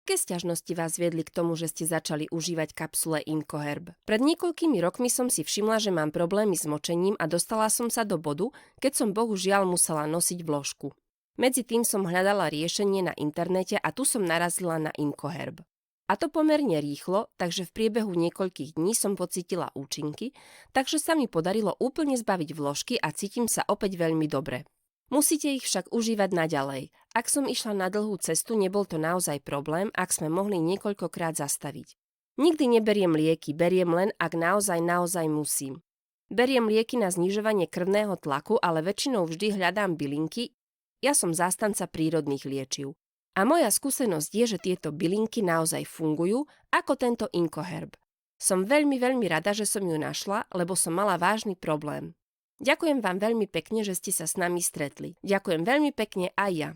Aké sťažnosti vás viedli k tomu, že ste začali užívať kapsule IncoHerb? Pred niekoľkými rokmi som si všimla, že mám problémy s močením a dostala som sa do bodu, keď som bohužiaľ musela nosiť vložku. Medzi tým som hľadala riešenie na internete a tu som narazila na IncoHerb. A to pomerne rýchlo, takže v priebehu niekoľkých dní som pocítila účinky, takže sa mi podarilo úplne zbaviť vložky a cítim sa opäť veľmi dobre. Musíte ich však užívať naďalej. Ak som išla na dlhú cestu, nebol to naozaj problém, ak sme mohli niekoľkokrát zastaviť. Nikdy neberiem lieky, beriem len, ak naozaj musím. Beriem lieky na znižovanie krvného tlaku, ale väčšinou vždy hľadám bylinky. Ja som zástanca prírodných liečiv. A moja skúsenosť je, že tieto bylinky naozaj fungujú, ako tento IncoHerb. Som veľmi rada, že som ju našla, lebo som mala vážny problém. Ďakujem vám veľmi pekne, že ste sa s nami stretli. Ďakujem veľmi pekne aj ja.